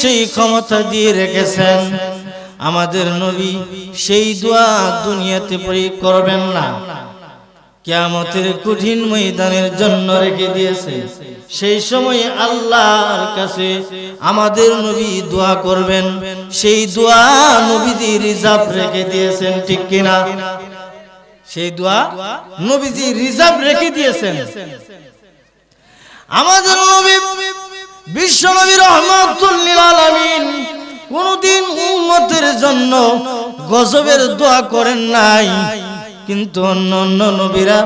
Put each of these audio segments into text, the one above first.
সেই ক্ষমতা দিয়ে রেখেছেন, আমাদের নবী সেই দোয়া দুনিয়াতে প্রয়োগ করবেন না, কিয়ামতের কঠিন ময়দানের জন্য রেখে দিয়েছে। সেই সময় আল্লাহর কাছে আমাদের নবী দোয়া করবেন, সেই দোয়া নবীজি রিজার্ভ রেখে দিয়েছেন, ঠিক কিনা? সেই দোয়া নবীজি রিজার্ভ রেখে দিয়েছেন। আমাদের নবী বিশ্ব নবী রাহমাতুল লিল আলামিন কোনদিন উম্মতের জন্য গজবের দোয়া করেন নাই, কিন্তু অন্য অন্য নবীরা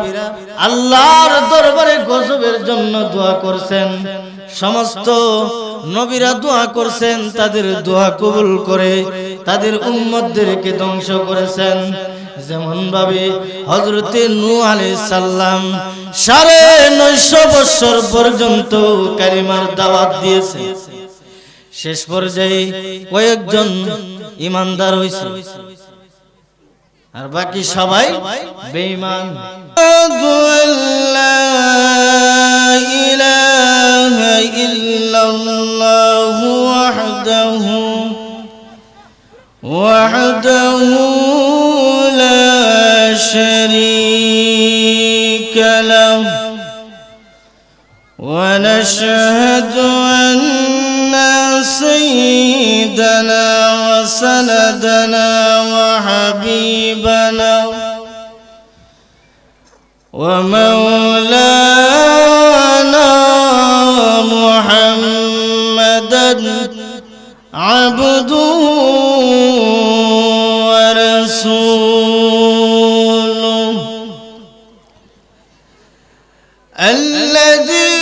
আল্লাহর দরবারে গজবের জন্য দোয়া করছেন। সমস্ত নবীরা দোয়া করছেন, তাদের দোয়া কবুল করে তাদের উম্মতদেরকে ধ্বংস করেছেন। যেমন ভাবে হযরতে নূহ আলাইহিস সালাম ৯৫০ বছর পর্যন্ত কালিমার দাওয়াত দিয়েছে, শেষ পর্যায়ে কয়েকজন ঈমানদার হয়েছে, আর বাকি সবাই বেঈমান। লা ইলাহা ইল্লাল্লাহু ওয়াহদাহু লা শারীকা লাহু ওয়া নাশহাদু আন্না সাইয়্যিদানা ওয়া সানাদানা ওয়া হাবিবানা ওয়া মাওলানা মুহাম্মাদান আবদুহু ওয়া রাসূলুহু الذي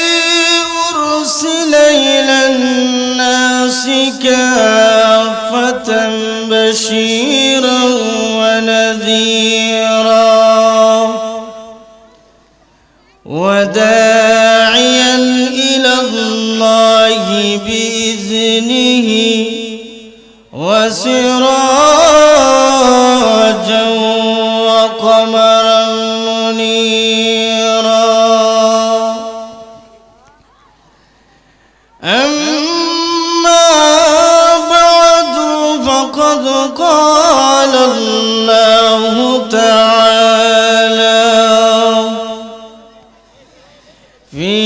أرسل إلى الناس كافة بشيرا ونذيرا وداعيا إلى الله بإذنه وسراجا وقمرا منيرا. أما بعد فقد قال الله تعالى في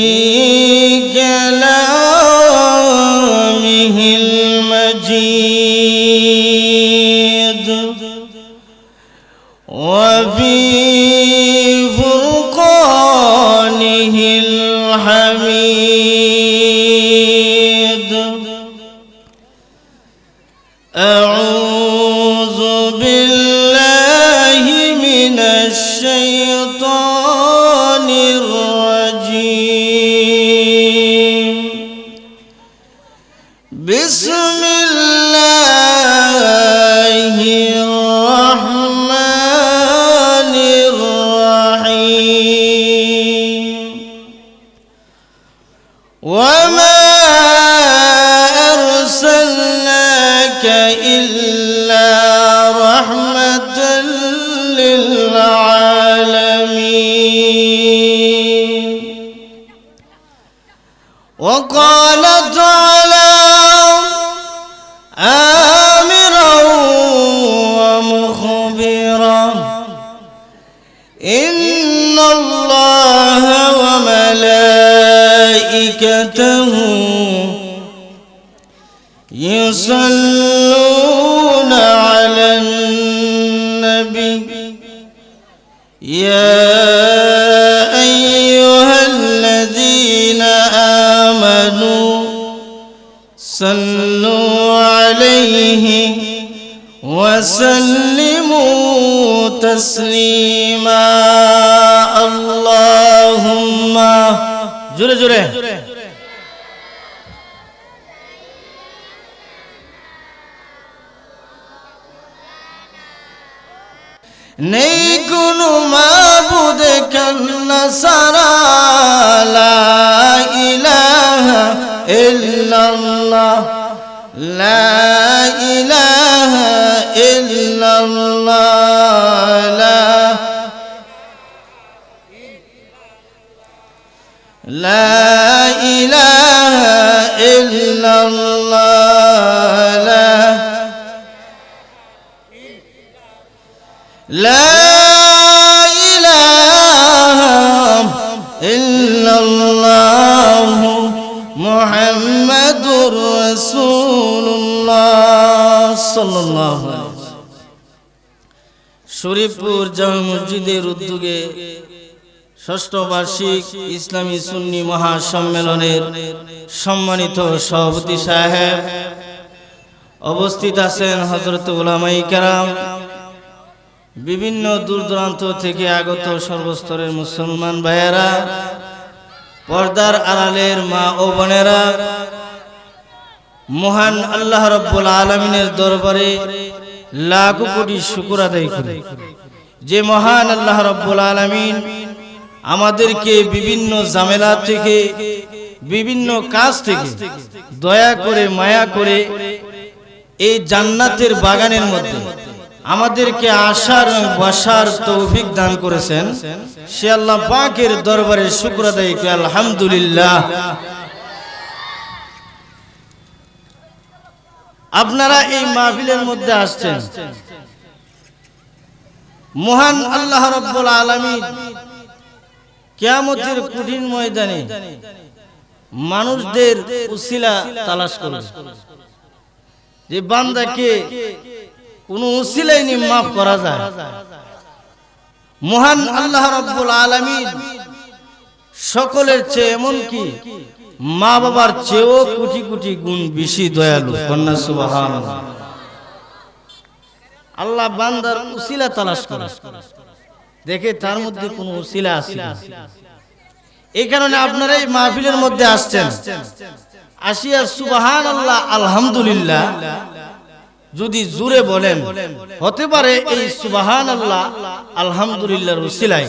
كلامه المجيد وفي فرقانه الحميد. أعوذ بالله من الشيطان الرجيم. بسم الله الرحمن الرحيم. وما أرسلناك إلا رحمة للعالمين. وقال تعالى آمرا ومخبرا إن الله وملائكته يصلون على النبي يا أيها الذين آمنوا صلوا عليه وسلموا تسليما. اللهم جرے جرے নেই কোনো মাবুদ কান্না সারা লা ইলাহা ইল্লাল্লাহ লা ইলাহা ইল্লাল্লাহ লা ইলাহা ইল্লাল্লাহ লা ইলাহা ইল্লাল্লাহ মুহাম্মাদুর রাসূলুল্লাহ সাল্লাল্লাহু আলাইহি ওয়াসাল্লাম। শরীফপুর জামে মসজিদের উদ্যোগে ষষ্ঠ বার্ষিক ইসলামী সুন্নি মহাসম্মেলনের সম্মানিত সভাপতি সাহেব, উপস্থিত আছেন হযরত উলামায়ে কেরাম, বিভিন্ন দূর দূরান্ত থেকে আগত সর্বস্তরের মুসলমান ভাইয়েরা, পর্দার আড়ালের মা ও বোনেরা, মহান আল্লাহ রাব্বুল আলামিনের দরবারে লাখ কোটি শুকর আদায় করি যে মহান আল্লাহ রাব্বুল আলামিন আমাদেরকে বিভিন্ন ঝামেলা থেকে, বিভিন্ন কাজ থেকে দয়া করে মায়া করে এই জান্নাতের বাগানের মধ্যে আমাদেরকে আসার এবং বসার তৌফিক দান করেছেন। সে আল্লাহ পাকের দরবারে শুকর আদায় করি আলহামদুলিল্লাহ। আপনারা এই মাহফিলের মধ্যে আসছেন, মহান আল্লাহ রাব্বুল আলামিন কিয়ামতের কঠিন ময়দানে মানুষদের উসিলা তালাশ করবে, যে বান্দাকে কোন উসিলাই নিয়ে মাফ করা যায়। মহান আল্লাহ রাব্বুল আলামিন সকলের চেয়ে, এমনকি মা বাবার চেয়েও কোটি কোটি গুণ বেশি দয়ালু। কন্যা সুবহানাল্লাহ। আল্লাহ বান্দার উসিলা তালাশ করে, দেখে তার মধ্যে কোন উসিলা আছে। এই কারণে আপনারা এই মাহফিলের মধ্যে আসছেন, আসিয়া সুবহানাল্লাহ আলহামদুলিল্লাহ যদি জুড়ে বলেন, হতে পারে এই সুবহানাল্লাহ আলহামদুলিল্লাহর উসিলায়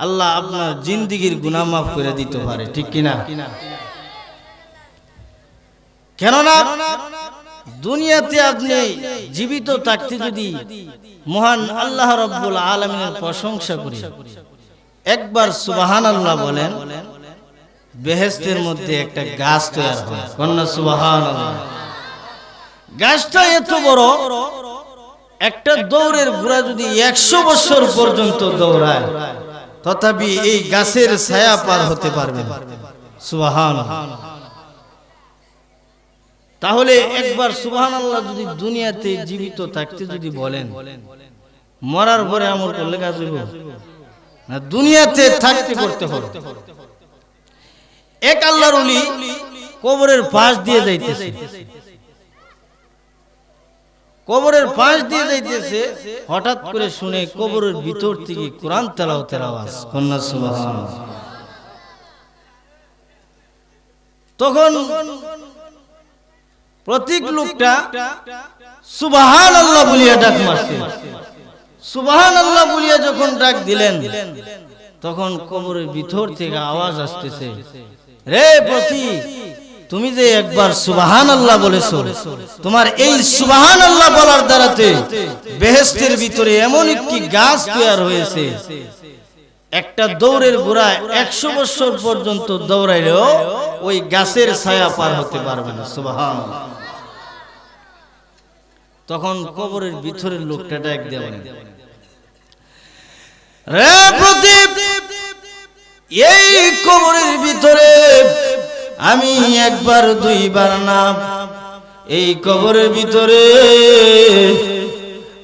আল্লাহ আপনার জিন্দেগীর গুনাহ মাফ করে দিতে পারে, ঠিক কিনা? কেননা দুনিয়াতে আপনি জীবিত থাকতে যদি মহান আল্লাহ রাব্বুল আলামিনের প্রশংসা করি, একবার সুবহানাল্লাহ বলেন, বেহেশতের মধ্যে একটা গাছ তৈরি হয়। কন্যা সুবহানাল্লাহ। গাছটা এত বড়, একটা দৌড়ের ঘোড়া যদি 100 বছর পর্যন্ত দৌড়ায় তথাপি এই গাছের ছায়া পার হতে পারবে না। সুবহানাল্লাহ। তাহলে একবার সুবহানাল্লাহ যদি দুনিয়াতে জীবিত থাকতে যদি বলেন, মরার পরে আমল করলে কাজ হইব না, দুনিয়াতে থাকতে করতে হবে। এক আল্লাহর ওলি কবরের পাশ দিয়ে যাইতেছে, কবরের পাশ দিয়ে যাইতেছে, হঠাৎ করে শুনে কবরের ভিতর থেকে কোরআন তেলাওয়াতের আওয়াজ। কন্যা সুবহানাল্লাহ। তখন প্রত্যেক লোকটা সুবহানাল্লাহ বলিয়া ডাক মারছে। সুবহানাল্লাহ বলিয়া যখন ডাক দিলেন, তখন কবরের ভিতর থেকে আওয়াজ আসতেছে, রে প্রতীক, তুমি যে একবার সুবহানাল্লাহ বলেছো, তোমার এই সুবহানাল্লাহ বলার দ্বারাতে বেহেশতের ভিতরে এমন একটি গাছ তৈরি হয়েছে, একটা দৌড়ের ঘোড়ায় 100 বছর পর্যন্ত দৌড়াইলেও ওই গাছের ছায়া পার হতে পারবে না। সুবহানাল্লাহ। তখন কবরের ভিতরের লোকটা ডাক দেয়, রে প্রদীপ, এই কবরের ভিতরে আমি একবার দুইবার না, এই কবরের ভিতরে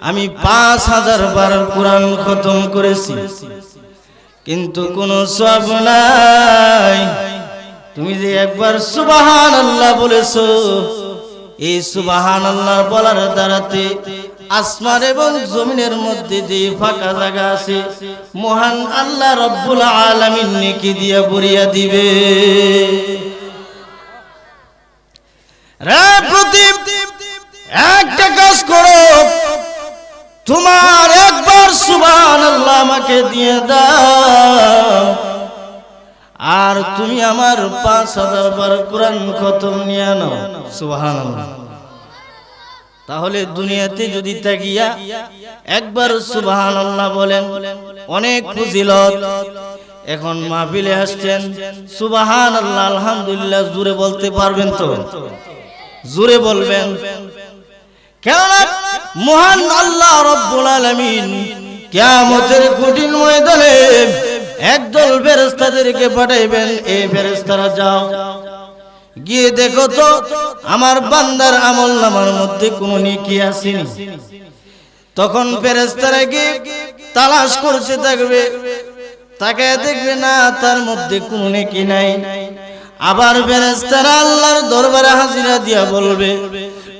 আমি 5000 বার কোরআন খতম করেছি, কিন্তু কোনো সওয়াব নাই। তুমি যে একবার সুবহানাল্লাহ বলেছো, এই সুবহানাল্লাহ বলার দ্বারাতে আসমান এবং জমিনের মধ্যে যে ফাঁকা জায়গা আছে, মহান আল্লাহ রাব্বুল আলামিন নেকি দিয়া ভরিয়া দিবে। রে প্রদীপ, একটা কাজ করো, তোমার একবার সুবহানাল্লাহ আমাকে দিয়ে দাও, আর তুমি আমার 5000 বার কোরআন খতম নিয়ে নাও। সুবহানাল্লাহ। তাহলে দুনিয়াতে যদি তাকিয়া একবার সুবহানাল্লাহ বলেন, অনেক ফজিলত। এখন মাহফিলে আসছেন, সুবহানাল্লাহ আলহামদুলিল্লাহ জোরে বলতে পারবেন তো? জোরে বলবেন। কেননা মহান আল্লাহ রাব্বুল আলামিন কিয়ামতের কঠিন ময়দানে একদল ফেরেশতাদেরকে পাঠাইবেন, এই ফেরেশতারা যাও গিয়ে দেখো তো আমার বান্দার আমলনামার মধ্যে কোনো নেকি আছে নি। তখন ফেরেশতারা গিয়ে তালাশ করতে থাকবে, তাকায় দেখবে না তার মধ্যে কোনো নেকি নাই। আবার ফেরেশতারা আল্লাহর দরবারে হাজিরা দিয়া বলবে,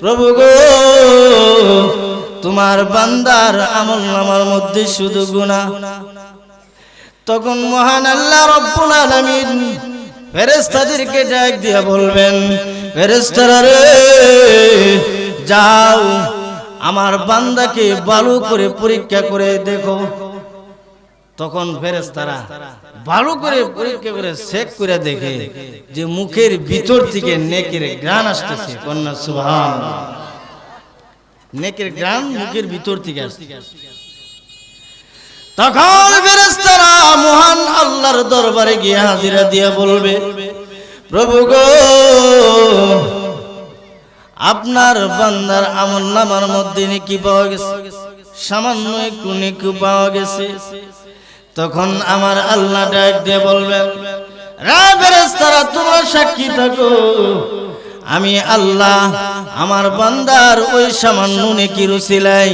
প্রভু গো তোমার বান্দার আমলনামার মধ্যে শুধু গুনাহ। তখন মহান আল্লাহ রাব্বুল আলামিন ফেরেশতাদেরকে ডাক দিয়া বলবেন, ফেরেশতারা রে যাও আমার বান্দাকে ভালো করে পরীক্ষা করে দেখো। তখন ফেরেশতারা ভালো করে পরীক্ষা করে চেক করে দেখে যে মুখের ভিতর থেকে নেকির ঘ্রাণ আসতেছে। কন্যা সুবহানাল্লাহ, নেকির ঘ্রাণ মুখের ভিতর থেকে আসছে। তখন ফেরেশতারা মহান আল্লাহর দরবারে গিয়ে হাজিরা দিয়া বলবে, প্রভু গো আপনার বান্দার আমলনামার মধ্যে নেকি পাওয়া গেছে, সামান্য একটু নেকি পাওয়া গেছে। তখন আমার আল্লাহ ডাক দিয়ে বলবেন, রে ফেরেশতারা তোমরা সাক্ষী থাকো, আমি আল্লাহ আমার বান্দার ওই সামান্য নেকির উসিলায়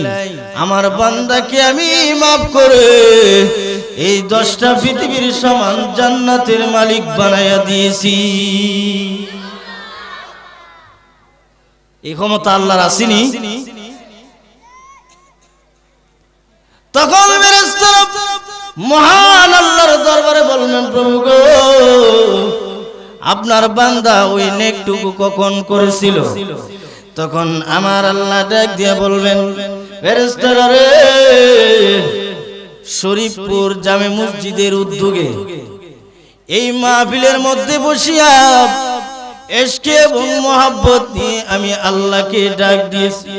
আমার বান্দাকে আমি মাফ করে এই 10টা পৃথিবীর সমান জান্নাতের মালিক বানায়া দিয়েছি। এই ক্ষমতা আল্লাহর আসেনি? তখন ফেরেশতারা মহান আল্লাহর দরবারে বলবেন, প্রভু গো আপনার বান্দা ওই নেকটুকু কখন করেছিল? তখন আমার আল্লাহ ডাক দিয়ে বলবেন, ফেরেশতারা রে শরীফপুর জামে মসজিদের উদ্যোগে এই মাহফিলের মধ্যে বসিয়া ইশকে এবং মহব্বত নিয়ে আমি আল্লাহকে ডাক দিয়েছি।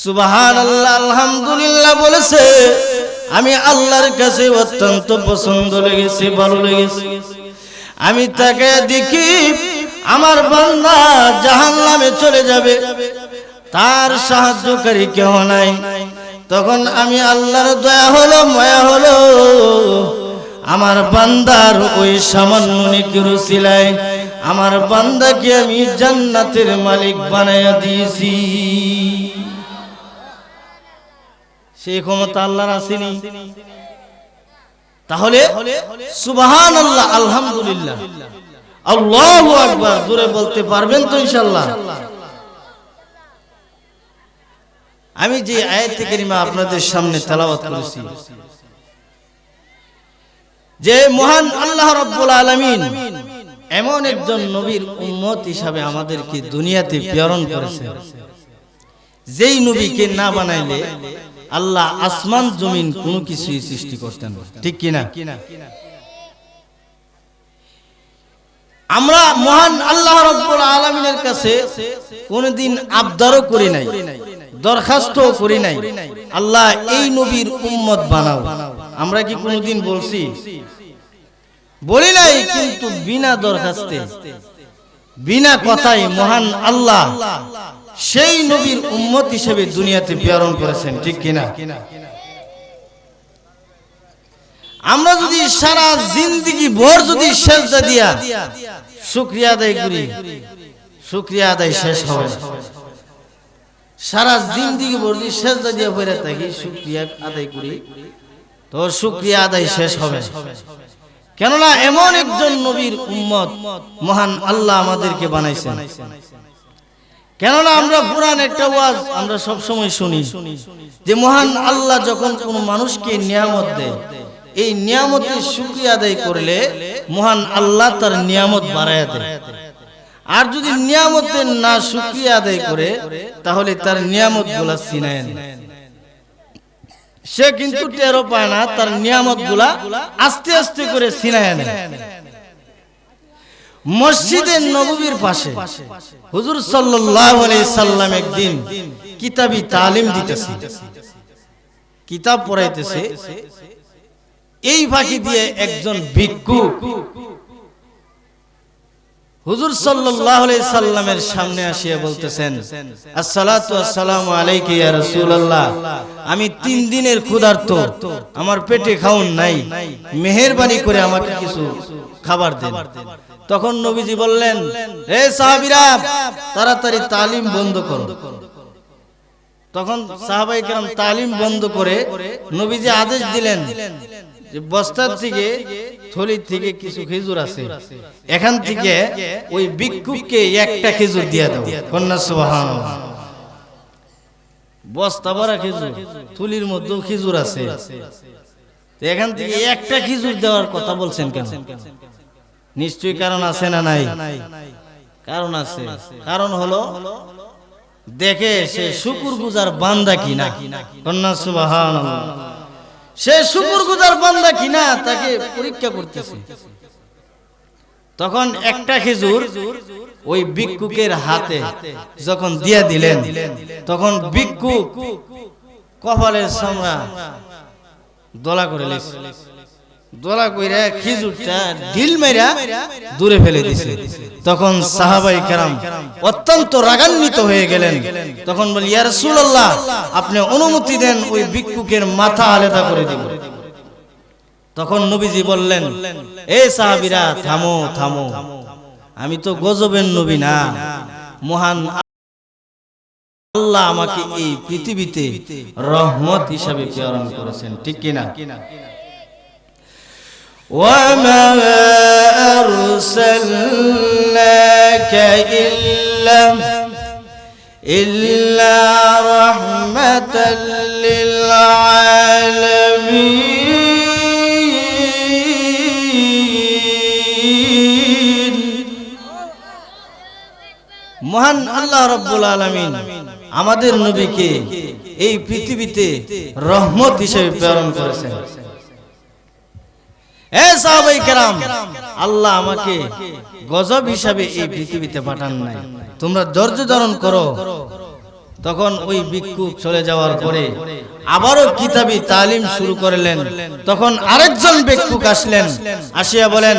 সুবহানাল্লাহ আলহামদুলিল্লাহ বলেছে, আমি আল্লাহর কাছে অত্যন্ত পছন্দ লেগেছে, ভালো লেগেছে। আমি তাকে দেখি আমার বান্দা জাহান্নামে চলে যাবে, তার সাহায্যকারী কেউ নাই। তখন আমি আল্লাহর দয়া হলো, মায়া হলো, আমার বান্দার ওই সামান্য নেকির উসিলায় আমার বান্দাকে আমি জান্নাতের মালিক বানায়া দিয়েছি। সেই ক্ষমতা আল্লাহর আসেনি? তাহলে সুবহানাল্লাহ আলহামদুলিল্লাহ আল্লাহু আকবার জোরে বলতে পারবেন তো ইনশাআল্লাহ? আমি যে আয়াতে কারিমা আপনাদের সামনে তেলাওয়াত করেছি, যে মহান আল্লাহ রাব্বুল আলামিন এমন একজন নবীর উম্মত হিসাবে আমাদেরকে দুনিয়াতে প্রেরণ করেছেন, যেই নবীকে না বানাইলে আল্লাহ আসমান জমিন কোনো কিছুই সৃষ্টি করতেন না, ঠিক কিনা? আমরা মহান আল্লাহ রাব্বুল আলামিনের কাছে কোনদিন আবদারও করি নাই, দরখাস্ত করি নাই, আল্লাহ এই নবীর উম্মত বানাও। আমরা কি কোনদিন বলছি? বলি নাই। কিন্তু বিনা দরখাস্তে, বিনা কথায় মহান আল্লাহ সেই নবীর উম্মত হিসেবে দুনিয়াতে প্রেরণ করেছেন, ঠিক কিনা? আমরা যদি সারা জিন্দেগি ভর যদি সেজদা দিয়া শুকরিয়া আদায় করি, শুকরিয়া আদায় শেষ হবে না। সারা জিন্দেগি ভর যদি সেজদা দিয়া পড়ে থাকি, শুকরিয়া আদায় করি, তো শুকরিয়া আদায় শেষ হবে না। কেননা এমন একজন নবীর উম্মত মহান আল্লাহ আমাদেরকে বানাইছেন। কেননা আমরা পুরান একটা ওয়াজ আমরা সব সময় শুনি যে মহান আল্লাহ যখন কোন মানুষকে নিয়ামত দেয়, এই নিয়ামতের শুকরিয়া আদায় করলে মহান আল্লাহ তার নিয়ামত বাড়ায় দেয়। আর যদি নিয়ামতের না শুকরিয়া আদায় করে, তাহলে তার নিয়ামতগুলা ছিনায় নেয়। সে কিন্তু টেরও পায় না, তার নিয়ামতগুলা আস্তে আস্তে করে ছিনায় নেয়। মসজিদে নববীর পাশে হুজুর সাল্লাল্লাহু আলাইহি সাল্লাম একদিন কিতাবী তালিম দিতেছে, কিতাব পড়াইতেছে। এই ফাঁকি দিয়ে একজন ভিক্ষুক হুজুর সাল্লাল্লাহু আলাইহি সাল্লামের সামনে আসিয়া বলতেছেন, আসসালাতু আসসালামু আলাইকা ইয়া রাসূলুল্লাহ, আমি 3 দিনের ক্ষুধার্ত, আমার পেটে খাউন নাই, মেহেরবানি করে আমাকে কিছু খাবার দেন। তখন নবীজি বললেন, হে সাহাবীরা, তাড়াতাড়ি তালিম বন্ধ করো। তখন সাহাবায়ে কেরাম তালিম বন্ধ করে নবীজি আদেশ দিলেন যে বস্তার থেকে, থলির থেকে কিছু খেজুর আছে, এখান থেকে ওই ভিক্ষুককে একটা খেজুর দিয়া দাও। কন্যা সুবহানাল্লাহ। বস্তা ভরা খেজুর, থলির মধ্যে খেজুর আছে, এখান থেকে একটা খেজুর দেওয়ার কথা বলছেন কেন? নিশ্চয়ই কারণ আছে না নাই? কারণ আছে। কারণ হলো দেখে সে শুকরগুজার বান্দা কিনা। কন্যা সুবহানাল্লাহ। সে শুকরগুজার বান্দা কিনা তাকে পরীক্ষা করতেছে। তখন একটা খেজুর ওই ভিক্ষুকের হাতে যখন দিয়া দিলেন, তখন ভিক্ষুক কপালের চামড়া দলা করে লেছে, দলা কইরা খেজুরটা ঢিল মেরা দূরে ফেলে দিছে। তখন সাহাবায়ে কেরাম অত্যন্ত রাগান্বিত হয়ে গেলেন। তখন বলি, ইয়া রাসূলুল্লাহ, আপনি অনুমতি দেন ওই ভিক্ষুকের মাথা আলাদা করে দিব। তখন নবীজি বললেন, এ সাহাবীরা, থামো থামো, আমি তো গজবের নবী না, মহান আল্লাহ আমাকে এই পৃথিবীতে রহমত হিসাবে প্রেরণ করেছেন, ঠিক কিনা? وَمَا أَرْسَلْنَاكَ إِلَّا رَحْمَةً لِلْعَالَمِينَ। মহান আল্লাহ রাব্বুল আলামিন আমাদের নবীকে এই পৃথিবীতে রহমত হিসেবে প্রেরণ করেছেন। হে সাহাবায়ে কেরাম, আল্লাহ আমাকে গজব হিসাবে এই পৃথিবীতে পাঠান নাই, তোমরা ধৈর্য ধারণ করো। তখন ওই ভিক্ষুক চলে যাওয়ার পরে আবারও কিতাবি তালিম শুরু করলেন। তখন আরেকজন ভিক্ষুক আসলেন, আসিয়া বলেন,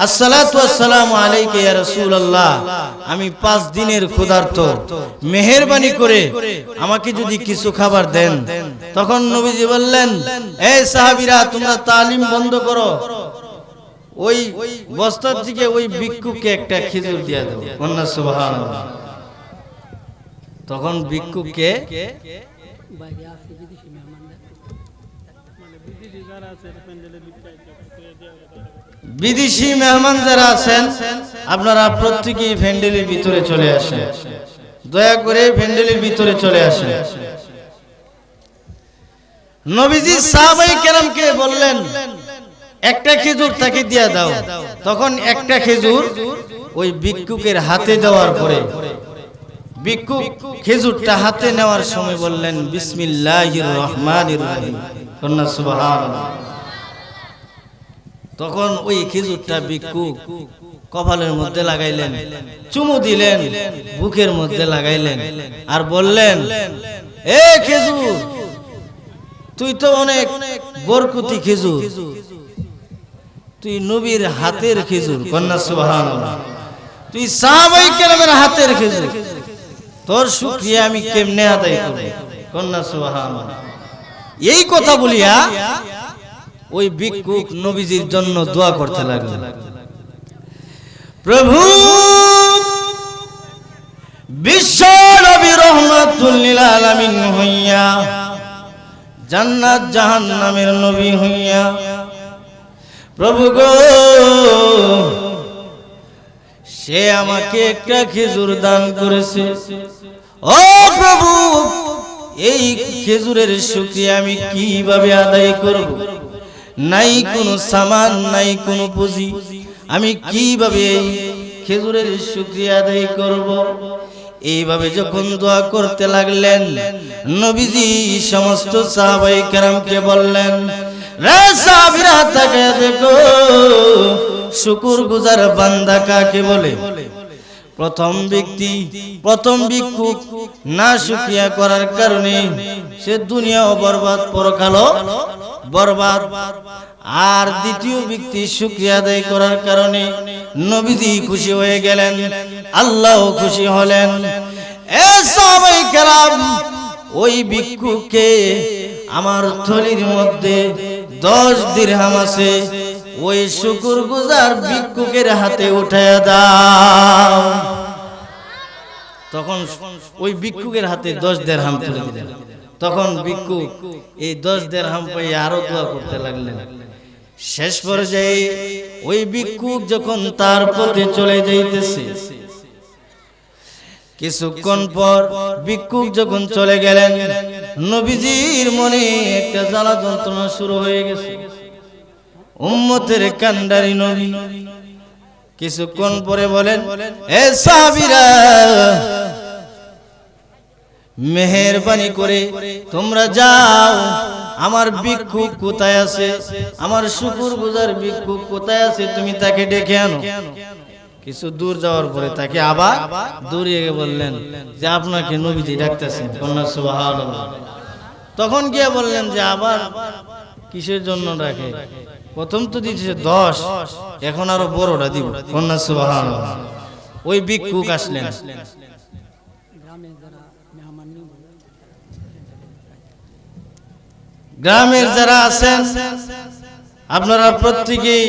আসসালাতু আসসালামু আলাইকা ইয়া রাসূলুল্লাহ, আমি 5 দিনের ক্ষুধার্ত, মেহেরবানি করে আমাকে যদি কিছু খাবার দেন। তখন নবীজি বললেন, এই সাহাবীরা, তোমরা তালিম বন্ধ করো, ওই বস্তার থেকে ওই ভিক্ষুককে একটা খেজুর দিয়া দাও। কন্যা সুবহানাল্লাহ। তখন ভিক্ষুককে বিদেশি মেহমান যারা আছেন, আপনারা প্রত্যেকেই প্যান্ডেলের ভিতরে চলে আসেন, দয়া করে প্যান্ডেলের ভিতরে চলে আসেন। নবীজি সাহাবায়ে কেরামকে বললেন, একটা খেজুর তাকে দিয়া দাও। তখন একটা খেজুর ওই ভিক্ষুকের হাতে দেওয়ার পরে ভিক্ষুক খেজুরটা হাতে নেওয়ার সময় বললেন, বিসমিল্লাহির রহমানির রহিম। কন্যা সুবহানাল্লাহ। তখন ওই খেজুরটা ভিক্ষুক কপালের মধ্যে লাগাইলেন, চুমু দিলেন, বুকের মধ্যে লাগাইলেন, আর বললেন, এ খেজুর, তুই তো অনেক বরকতি খেজুর, তুই নবীর হাতের খেজুর। কন্যা সুবহানাল্লাহ। তুই সাহাবায়ে কেরামের হাতের খেজুর, তোর শুকরিয়া আমি কেমনে আদায় করব? কন্যা সুবহানাল্লাহ। এই কথা বলিয়া ওই ভিক্ষুক নবীজির জন্য দোয়া করতে লাগলেন, প্রভু বিশ্ব নবী রহমাতুল লিল আলামিন হইয়া, জান্নাত জাহান্নামের নবী হইয়া, প্রভু গো, সে আমাকে একটা খেজুর দান করেছে। ও প্রভু, এই খেজুরের শুকরিয়া আমি কিভাবে আদায় করব? নাই কোনো সামান, নাই কোনো পুঁজি, আমি কিভাবে এই খেজুরের শুকরিয়া আদায় করব? এইভাবে যখন দোয়া করতে লাগলেন, নবীজি সমস্ত সাহাবায়ে কেরামকে বললেন, রে সাহাবীরা, তাকায়া দেখো, শুকরগুজার বান্দা কাকে বলে? প্রথম ব্যক্তি, প্রথম ভিক্ষুক না শুকরিয়া করার কারণে সে দুনিয়াও বরবাদ, পরকালও বরবাদ। আর দ্বিতীয় ব্যক্তি শুকরিয়া আদায় করার কারণে নবীজি খুশি হয়ে গেলেন, আল্লাহও খুশি হলেন। এ সাহাবায়ে কেরাম, ওই ভিক্ষুককে আমার থলির মধ্যে 10 দিরহাম আছে, ওই শুকরগুজার ভিক্ষুকের হাতে উঠায়া দাও। তখন ওই ভিক্ষুকের হাতে 10 দিরহাম তুলে দিলেন। তখন ভিক্ষুক এই 10 দিরহাম পেয়ে আরো দোয়া করতে লাগলেন। শেষ পর্যায়ে ওই ভিক্ষুক যখন তার পথে চলে যাইতেছে, কিছুক্ষণ পর ভিক্ষুক যখন চলে গেলেন, নবীজির মনে একটা জ্বালা যন্ত্রণা শুরু হয়ে গেছে। উম্মতের কান্ডারি নবী কিছুক্ষণ পরে বলেন, এ সাহাবীরা, মেহেরবানি করে তোমরা যাও, আমার ভিক্ষুক কোথায় আছে, আমার শুকরগুজার ভিক্ষুক কোথায় আছে, তুমি তাকে ডেকে আনো। কিছু দূর যাওয়ার পরে তাকে আবার দৌড়িয়ে বললেন যে আপনাকে নবীজি ডাকতেছেন। কন্যা সুবহানাল্লাহ। তখন গিয়ে বললেন যে আবার কিসের জন্য ডাকে? প্রথম তো দিয়েছে 10, এখন আরো বড়টা দিব। কন্যা সুবহানাল্লাহ। ওই ভিক্ষুক আসলেন। গ্রামের যারা আছেন আপনারা প্রত্যেকেই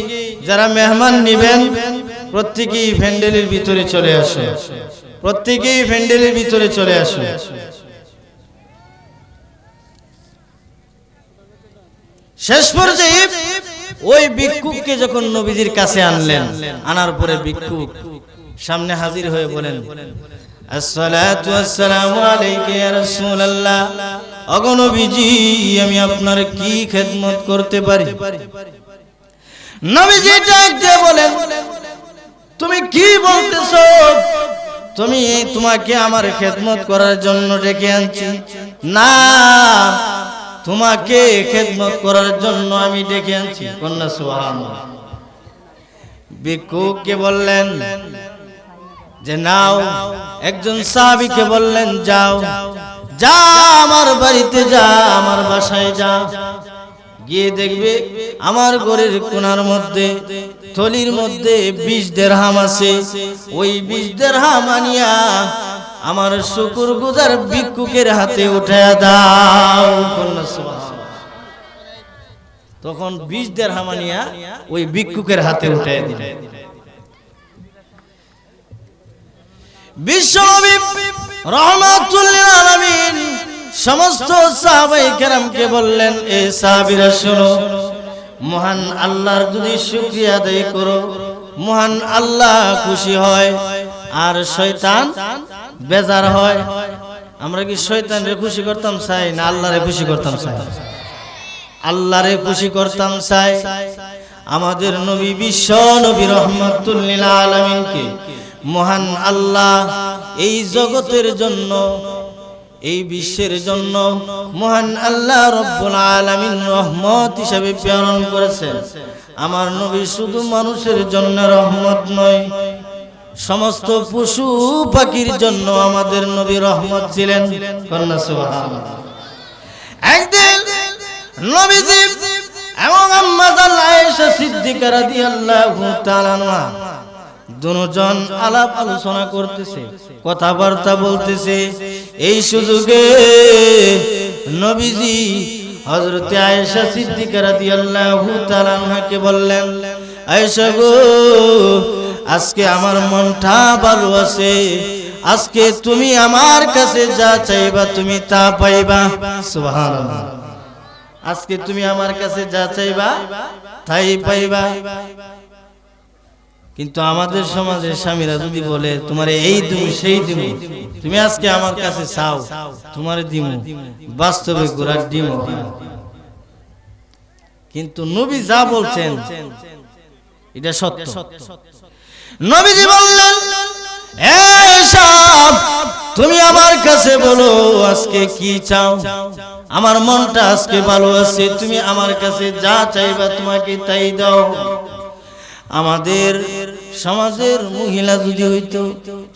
যারা মেহমান নেবেন প্রত্যেকেই প্যান্ডেলের ভিতরে চলে আসুন, প্রত্যেকেই প্যান্ডেলের ভিতরে চলে আসুন। শেষ পর্যায়ে ওই ভিক্ষুককে যখন নবীজির কাছে আনলেন, আনার পরে ভিক্ষুক সামনে হাজির হয়ে বলেন, আসসালাতু ওয়াসসালামু আলাইকা ইয়া রাসূলুল্লাহ। ওগো নবীজি, আমি আপনার কি খেদমত করতে পারি? নবীজি ডাক দিয়ে বলেন, তুমি কি বলতেছো? তোমাকে আমার খেদমত করার জন্য ডেকে আনছি না, তোমাকে খেদমত করার জন্য আমি ডেকে আনছি। কন্যা সুবহানাল্লাহ। ভিক্ষুককে বললেন যে নাও, একজন সাহাবীকে বললেন যাও, যা আমার বাড়িতে যা, আমার বাসায় যা, গিয়ে দেখবে আমার ঘরের কোণার মধ্যে থলির মধ্যে 20 দিরহাম আছে, ওই 20 দিরহাম আনিয়া আমার শুকরগুজার ভিক্ষুকের হাতে উঠায়া দাও। তখন 20 দিরহাম আনিয়া ওই ভিক্ষুকের হাতে উঠায়া দিলেন। বিশ্বনবী রাহমাতুল লিল আলামিন সমস্ত সাহাবায়ে কেরামকে বললেন, এ সাহাবীরা শোনো, মহান আল্লাহর যদি শুকরিয়া আদায় করো, মহান আল্লাহ খুশি হয় আর শয়তান বেজার হয়। আমরা কি শয়তানরে খুশি করতাম চাই না আল্লাহরে খুশি করতাম চাই? আল্লাহরে খুশি করতাম চাই। আমাদের নবী বিশ্ব নবী রাহমাতুল লিল আলামিনকে মহান আল্লাহ এই জগতের জন্য, এই বিশ্বের জন্য মহান আল্লাহ রব্বুল আলামিন রহমত হিসেবে প্রেরণ করেছেন। আমার নবী শুধু মানুষের জন্য রহমত নয়, সমস্ত পশু পাখির জন্য আমাদের নবী রহমত ছিলেন। কন্যা সুবহানাল্লাহ। একদিন নবীজি এবং আম্মা জান আয়েশা সিদ্দিকা রাদিয়াল্লাহু তাআলা আনহা দুজন আলাপ আলোচনা করতেছে, কথাবার্তা বলতেছে। এই সুযোগে নবীজি হযরত আয়েশা সিদ্দিকা রাদিয়াল্লাহু তাআলা আনহাকে বললেন, আয়েশা গো, আজকে আমার মনটা ভালো আছে, আজকে তুমি আমার কাছে যা চাইবা তুমি তা পাইবা। সুবহানাল্লাহ। আজকে তুমি আমার কাছে যা চাইবা তাই পাইবা। কিন্তু আমাদের সমাজে স্বামীরা যদি বলে তোমারে এই দিমু সেই দিমু, তুমি আজকে আমার কাছে চাও, তোমারে দিমু, বাস্তবে গোড়ার দিমু। কিন্তু নবী যা বলছেন এটা সত্য। নবীজি বললেন, তুমি আমার কাছে বলো আজকে কি চাও, আমার মনটা আজকে ভালো আছে, তুমি আমার কাছে যা চাইবা তোমাকে তাই দাও। আমাদের সমাজের মহিলা যদি হইতো,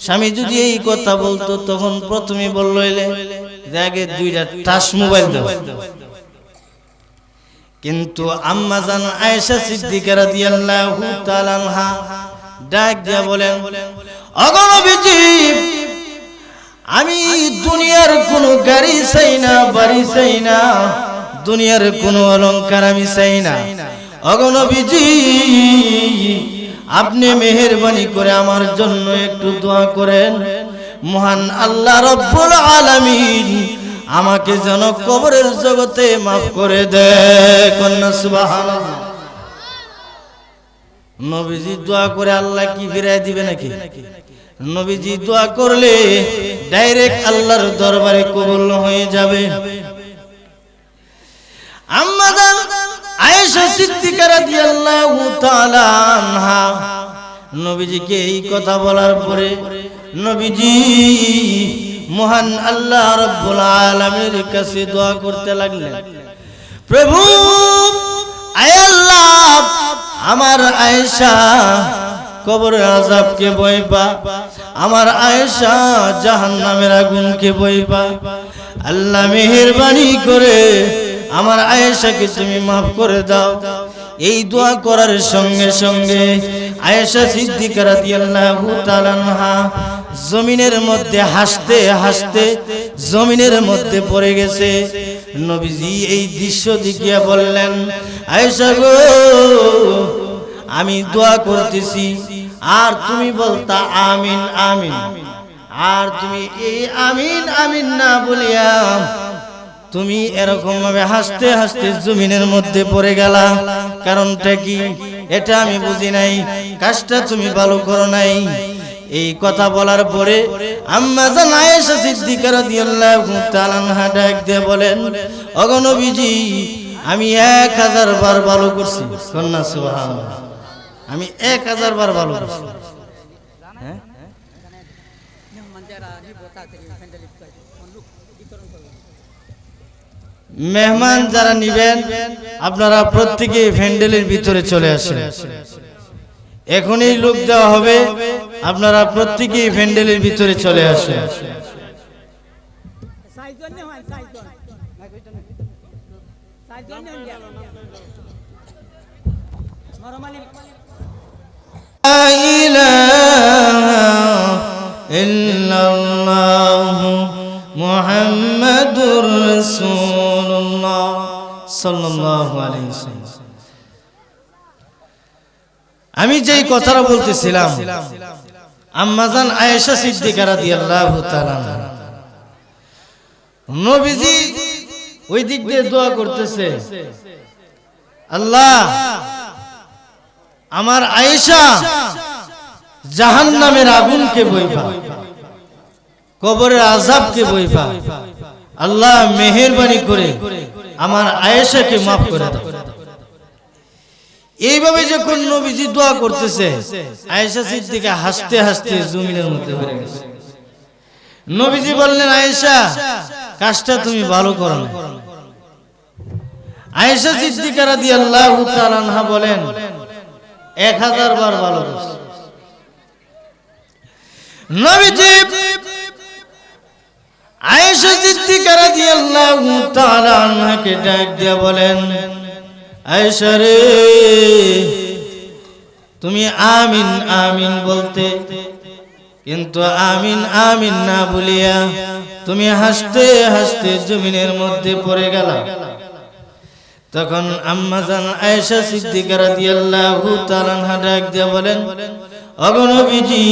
স্বামী যদি এই কথা বলতো, তখন প্রথমে বললো এলে আগে 2টা টাচ মোবাইল দাও। কিন্তু আম্মা জান আয়েশা সিদ্দিকা রাদিয়াল্লাহু তাআলা আনহা ডাক দিয়া বলেন, ওগো নবীজি, আমি দুনিয়ার কোনো গাড়ি চাই না, বাড়ি চাই না, দুনিয়ার কোনো অলংকার আমি চাই না। ওগো নবীজি, আপনি মেহেরবানি করে আমার জন্য একটু দোয়া করেন, মহান আল্লাহ রব্বুল আলামিন আমাকে যেন কবরের জগতে মাফ করে দেয়। কন্যা সুবহানাল্লাহ। নবীজি দোয়া করে আল্লাহ কি ফিরায় দিবে নাকি? নবীজি দোয়া করলে ডাইরেক্ট আল্লাহর দরবারে কবুল হয়ে যাবে। আম্মা জান আয়েশা সিদ্দিকা রাদিয়াল্লাহু তাআলা আনহা নবীজিকে এই কথা বলার পরে নবীজি মহান আল্লাহ রাব্বুল আলামিনের কাছে দোয়া করতে লাগলেন, প্রভু আয় আল্লাহ, আমার আয়েশা কবরের আযাবকে ভয় পা, আমার আয়েশা জাহান্নামের আগুনকে ভয় পা। আল্লাহ মেহেরবানি করে আমার আয়েশাকে তুমি মাফ করে দাও। এই দোয়া করার সঙ্গে সঙ্গে আয়েশা সিদ্দিকা রাদিয়াল্লাহু তাআলা আনহা জমিনের মধ্যে হাসতে হাসতে জমিনের মধ্যে পড়ে গেছে। নবীজি এই দৃশ্য দেখিয়া বললেন, আয়েশা গো, আমি দোয়া করতেছি আর তুমি বলতা আমিন আমিন, আর তুমি এই আমিন আমিন না বলিয়া তুমি এরকম ভাবে হাসতে হাসতে জমিনের মধ্যে পড়ে গেলা, কারণটা কি? এটা আমি বুঝি নাই, কাজটা তুমি ভালো করো নাই। এই কথা বলার পরে আম্মা জান আয়েশা সিদ্দিকা রাদিয়াল্লাহু তাআলা আনহা ডাক দিয়ে বলেন, ওগো নবীজি, আমি 1000 বার ভালো করছি। কন্যা সুবহানাল্লাহ। আমি 1000 বার ভালো করছি। হ্যাঁ, মেহমান যারা নিবেন আপনারা প্রত্যেকে প্যান্ডেলের ভিতরে চলে আসেন। এখনই লোক দেওয়া হবে, আপনারা প্রত্যেকে প্যান্ডেলের ভিতরে চলে আসেন। লা ইলাহা ইল্লাল্লাহু মুহাম্মাদুর রাসূলুল্লাহ সাল্লাল্লাহু আলাইহি ওয়াসাল্লাম। আমি যেই কথাটা বলতেছিলাম, আম্মা জান আয়েশা সিদ্দিকা রাদিয়াল্লাহু তাআলা নবীজি ওই দিক দিয়ে দোয়া করতেছে, আল্লাহ, আমার আয়েশা জাহান্নামের আগুনকে ভয় পায়, কবরের আযাবকে ভয় পায়, আল্লাহ মেহেরবানি করে আমার আয়েশাকে মাফ করে দাও। এইভাবে যখন নবীজি দোয়া করতেছে, আয়েশা সিদ্দিকা হাসতে হাসতে জমিনের মধ্যে পড়ে গেছে। নবীজি বললেন, আয়েশা, কাজটা তুমি ভালো করো না। আয়েশা সিদ্দিকা রাদিয়াল্লাহু তাআলা আনহা বলেন, 1000 বার ভালো করছি। নবীজি আয়েশা সিদ্দিকা রাদিয়াল্লাহু তাআলা আনহাকে ডাক দিয়ে বলেন, আয়েশা রে, তুমি আমিন আমিন বলতে, কিন্তু আমিন আমিন না বলিয়া তুমি হাসতে হাসতে জমিনের মধ্যে পড়ে গেলা। তখন আম্মা জান আয়েশা সিদ্দিকা রাদিয়াল্লাহু তাআলা আনহা ডাক দিয়ে বলেন, ওগো নবীজি,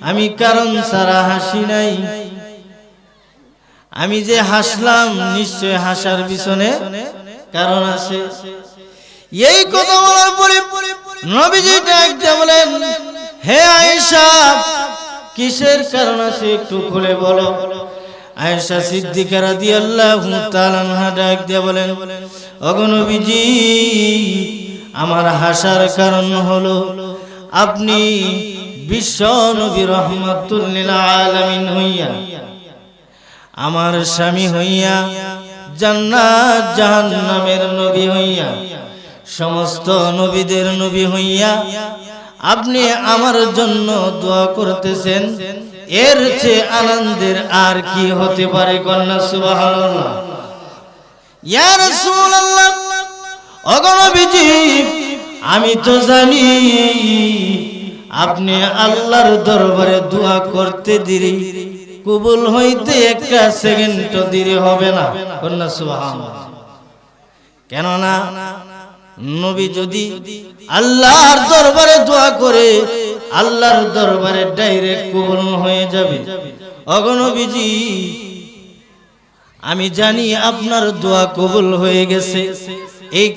আমি কারণ ছাড়া হাসি নাই, আমি যে হাসলাম নিশ্চয় হাসার পিছনে কারণ আছে। এই কথা বলার পরে নবীজি ডাক দিয়ে বলেন, হে আয়েশা, কিসের কারণ আছে একটু খুলে বলো। আয়েশা সিদ্দিকা রাদিয়াল্লাহু তাআলা আনহা ডাক দিয়ে বলেন, ওগো নবীজি, আমার হাসার কারণ হলো আপনি বিশ্ব নবী রাহমাতুল লিল আলামিন হইয়া, আমার স্বামী হইয়া, জান্নাত জাহান্নামের নবী হইয়া, সমস্ত নবীদের নবী হইয়া আপনি আমার জন্য দোয়া করতেছেন, এর চেয়ে আনন্দের আর কি হতে পারে? কন্যা সুবহানাল্লাহ। ইয়া রাসূলুল্লাহ, ওগো নবীজি আমি তো জানি আপনি আল্লাহর দরবারে দোয়া করতে দেরি কবুল হইতে একটা সেকেন্ডও দেরি হবে না। কন্যা সুবহানাল্লাহ। কেননা নবী যদি আল্লাহর দরবারে দোয়া করে আল্লাহর দরবারে ডাইরেক্ট কবুল হয়ে যাবে। ওগো নবীজি আমি জানি আপনার দোয়া কবুল হয়ে গেছে। এই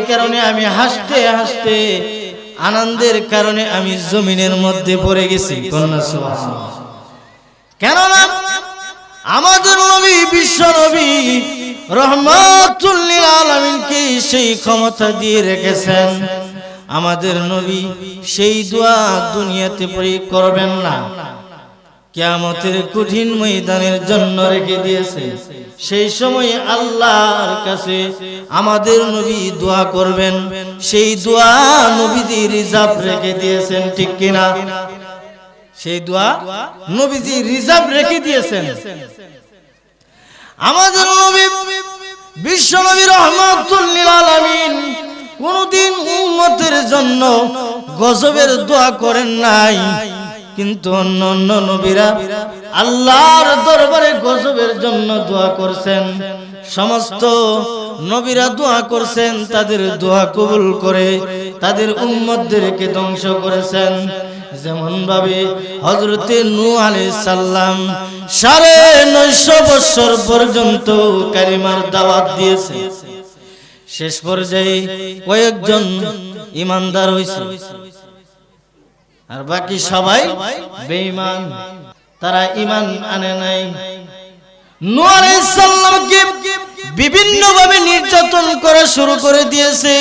কারণে আমি হাসতে হাসতে আনন্দের কারণে আমি জমিনের মধ্যে পড়ে গেছি। কন্যা সুবহানাল্লাহ। কেননা আমাদের নবী বিশ্ব নবী রহমাতুল লিল আলামিনকে সেই ক্ষমতা দিয়ে রেখেছেন। আমাদের নবী সেই দোয়া দুনিয়াতে প্রয়োগ করবেন না, কিয়ামতের কঠিন ময়দানের জন্য রেখে দিয়েছে। সেই সময় আল্লাহর কাছে আমাদের নবী দোয়া করবেন, সেই দোয়া নবীজি রিজার্ভ রেখে দিয়েছেন। ঠিক কিনা? সেই দোয়া নবীজি রিজার্ভ রেখে দিয়েছেন। আমাদের নবী বিশ্ব নবী রহমাতুল লিল আলামিন কোনদিন উম্মতের জন্য গজবের দোয়া করেন নাই, কিন্তু অন্য নবীরা আল্লাহর দরবারে গজবের জন্য দোয়া করছেন। সমস্ত নবীরা দোয়া করছেন, তাদের দোয়া কবুল করে তাদের উম্মতদেরকে ধ্বংস করেছেন। যেমন ভাবে হযরতে নূহ আলাইহিস সালাম 950 বছর পর্যন্ত কালিমার দাওয়াত দিয়েছে। শেষ পর্যায়ে কয়েকজন ঈমানদার হয়েছে, আর বাকি সবাই বেঈমান, তারা ঈমান আনে নাই। নূহ আলাইহিস সালামকে বিভিন্ন ভাবে নির্যাতন করা শুরু করে দিয়েছে,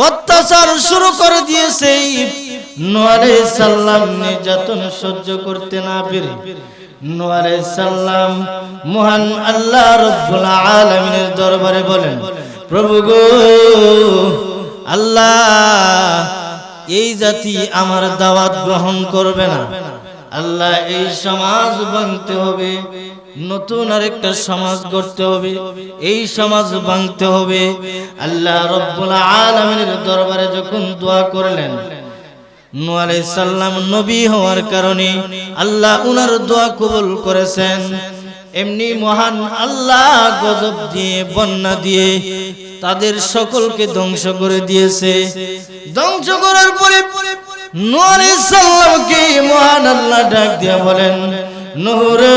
অত্যাচার শুরু করে দিয়েছে। নূহ আলাইহিস সালাম নির্যাতন সহ্য করতে না পেরে নূহ আলাইহিস সালাম মহান আল্লাহ রাব্বুল আলামিনের দরবারে বলেন, প্রভু গো আল্লাহ, এই জাতি আমার দাওয়াত গ্রহণ করবে না। আল্লাহ, এই সমাজ ভাঙতে হবে, নতুন আরেকটা সমাজ গড়তে হবে, এই সমাজ ভাঙতে হবে। আল্লাহ রাব্বুল আলামিনের দরবারে যখন দোয়া করলেন, নূহ আলাইহিস সালাম নবী হওয়ার কারণে আল্লাহ উনার দোয়া কবুল করেছেন। এমনি মহান আল্লাহ গজব দিয়ে, বন্যা দিয়ে তাদের সকলকে ধ্বংস করে দিয়েছে। ধ্বংস করার পরে নূহ আলাইহিস সালামকে মহান আল্লাহ ডাক দিয়ে বলেন, নূহ রে,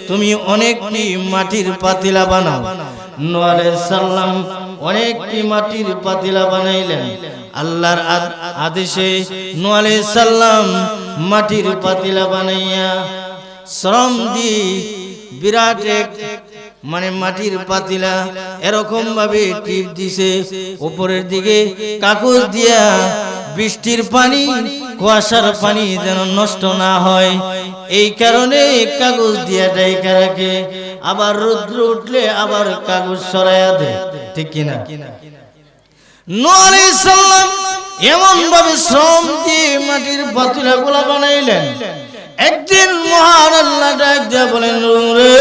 তুমি অনেকটি মাটির পাতিলা বানাও। নূহ আলাইহিস সালাম অনেকটি মাটির পাতিলা বানাইলেন। আল্লাহর আদেশে নূহ আলাইহিস সালাম মাটির পাতিলা বানাইয়া শ্রম দিয়ে বিরাট এক মাটির পাতিলা এরকম ভাবে টিপ দিছে, উপরের দিকে কাগজ দিয়া বৃষ্টির পানি, কুয়াশার পানি যেন নষ্ট না হয়, এই কারণে কাগজ দিয়া ঢাইকা রাখে। আবার রৌদ্র উঠলে আবার কাগজ সরাইয়া দেয়। ঠিক কিনা? নূহ আলাইহিস সালাম এমন ভাবে শ্রম দিয়ে মাটির পাতিলাগুলা বানাইলেন। একদিন মহান আল্লাহ ডাক দিয়া বলেন, রে,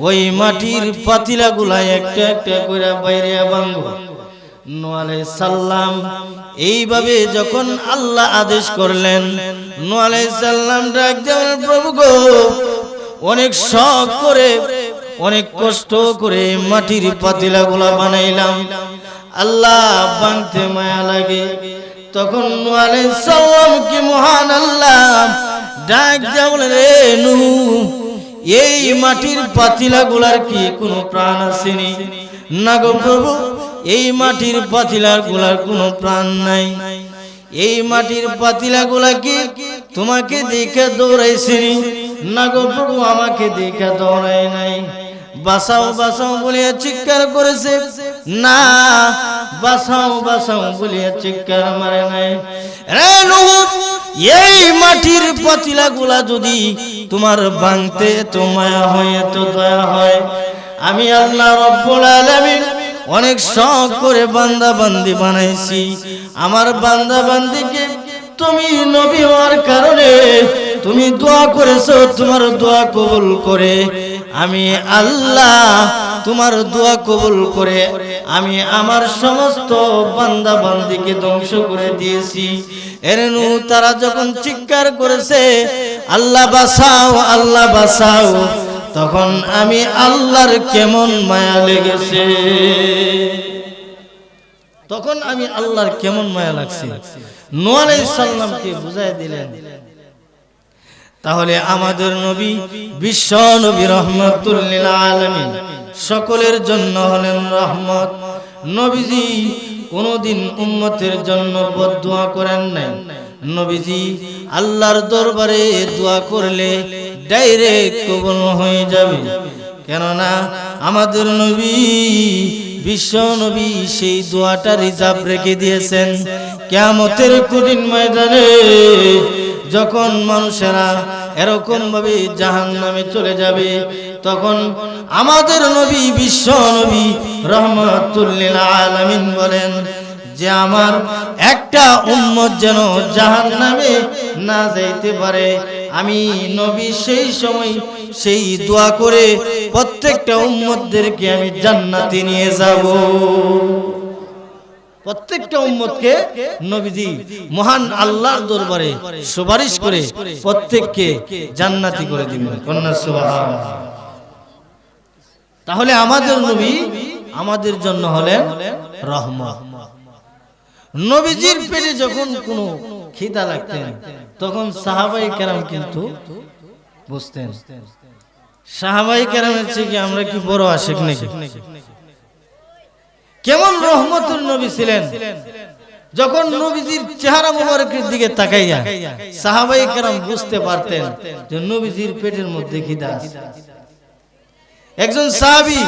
ওই মাটির পাতিলাগুলা একটা একটা করে বাইরে ভাঙবো। নূহ আলাইহিস সালাম এইভাবে যখন আল্লাহ আদেশ করলেন, নূহ আলাইহিস সালাম ডাক দিয়া বলেন, প্রভু গো, অনেক শখ করে, অনেক কষ্ট করে মাটির পাতিলাগুলা বানাইলাম, আল্লাহ ভাঙতে মায়া লাগে। তখন নূহ আলাইহিস সালাম কি মহান আল্লাহ ডাক দিয়া বলেন, রে নূহ, এই মাটির পাতিলাগুলার কি কোনো প্রাণ আসেনি? না গো প্রভু, এই মাটির পাতিলাগুলার কোনো প্রাণ নাই। এই মাটির পাতিলাগুলা কি তোমাকে দেখে দৌড়াইছেনি? না গো প্রভু, আমাকে দেখে দৌড়ায় নাই। বাঁচাও বাঁচাও বলিয়া চিৎকার করেছে, না, বাঁচাও বাঁচাও বলিয়া চিৎকার মারে নাই। রে নূহ, এই মাটির পাতিলাগুলা যদি তোমার ভাঙতে এত মায়া হয়, এত দয়া হয়, আমি আল্লাহ রাব্বুল আলামিন অনেক শখ করে বান্দা বান্দি বানাইছি। আমার বান্দা বান্দিকে তুমি নবী হওয়ার কারণে তুমি দোয়া করেছো, তোমার দোয়া কবুল করে আমি আল্লাহ তোমার দোয়া কবুল করে আমি আমার সমস্ত বান্দা বান্দিকে ধ্বংস করে দিয়েছি। এরনু তারা যখন চিৎকার করেছে আল্লাহ বাঁচাও আল্লাহ বাঁচাও, তখন আমি আল্লাহর কেমন মায়া লেগেছে, তখন আমি আল্লাহর কেমন মায়া লাগছে নূহ আলাইহিস সালামকে বুঝাই দিলেন। তাহলে আমাদের নবী বিশ্ব নবী রহমাতুল লিল আলামিন, সকলের জন্য হলেন রহমত। নবীজি কোনদিন উম্মতের জন্য বদদুয়া করেন নাই। নবীজি আল্লাহর দরবারে দোয়া করলে ডাইরেক্ট কবুল হয়ে যাবে, কেননা আমাদের নবী বিশ্ব নবী সেই দোয়াটা রিজার্ভ রেখে দিয়েছেন। কিয়ামতের কঠিন ময়দানে যখন মানুষেরা এরকম ভাবে জাহান্নামে চলে যাবে, তখন আমাদের নবী বিশ্ব নবী রহমাতুল লিল আলামিন বলেন যে আমার একটা উম্মত যেন জাহান্নামে না যাইতে পারে, আমি নবী সেই সময় সেই দোয়া করে প্রত্যেকটা উম্মতদেরকে আমি জান্নাতে নিয়ে যাব। প্রত্যেকটা উম্মতকে নবীজি মহান আল্লাহর দরবারে সুপারিশ করে প্রত্যেককে জান্নাতি করে দিবেন। কন্যা সুবহানাল্লাহ। তাহলে আমাদের নবী আমাদের জন্য হলেন রহমত। নবীজির পেটে যখন কোনো খিদা লাগতেন তখন সাহাবায়ে কেরাম কিন্তু বুঝতেন। সাহাবায়ে কেরামের থেকে আমরা কি বড় আশিক নাকি? কেমন রহমতুল নবী ছিলেন, যখন নবীজির চেহারা মোবারকের দিকে তাকাইয়া সাহাবায়ে কেরাম বুঝতে পারতেন যে নবীজির পেটের মধ্যে খিদা আছে। একজন সাহাবী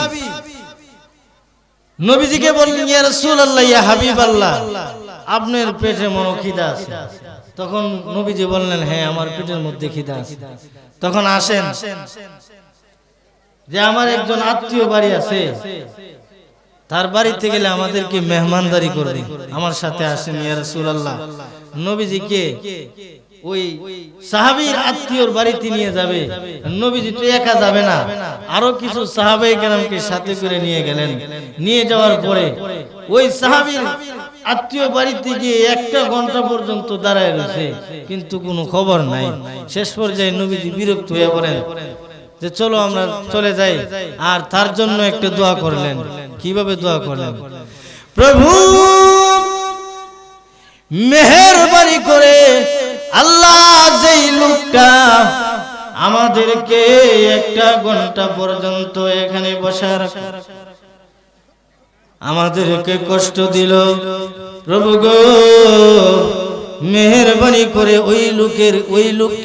নবীজিকে বললেন, ইয়া রাসূলুল্লাহ, ইয়া হাবিবাল্লাহ, আপনার পেটে মনে খিদা আছে। তখন নবীজি বললেন, হ্যাঁ আমার পেটের মধ্যে খিদা আছে। তখন আসেন যে আমার একজন আত্মীয় বাড়ি আছে, তার বাড়িতে গেলে আমাদেরকে মেহমানদারি করবে, আমার সাথে আসেন ইয়া রাসূলুল্লাহ। নবীজিকে ওই সাহাবীর আত্মীয়র বাড়িতে নিয়ে যাবে। নবীজি তো একা যাবে না, আরো কিছু সাহাবায়ে কেরামকে সাথে করে নিয়ে গেলেন। নিয়ে যাওয়ার পরে ওই সাহাবীর আত্মীয় বাড়িতে গিয়ে 1 ঘন্টা পর্যন্ত দাঁড়ায় রয়েছে, কিন্তু কোনো খবর নাই। শেষ পর্যায়ে নবীজি বিরক্ত হয়ে পড়েন যে চলো আমরা চলে যাই। আর তার জন্য একটা দোয়া করলেন। কিভাবে দোয়া করলেন? প্রভু মেহেরবানি করে আল্লাহ যেই লোকটা আমাদেরকে 1 ঘন্টা পর্যন্ত এখানে বসা রাখা, আমাদেরকে কষ্ট দিল, প্রভু গো মেহেরবানি করে ওই লোক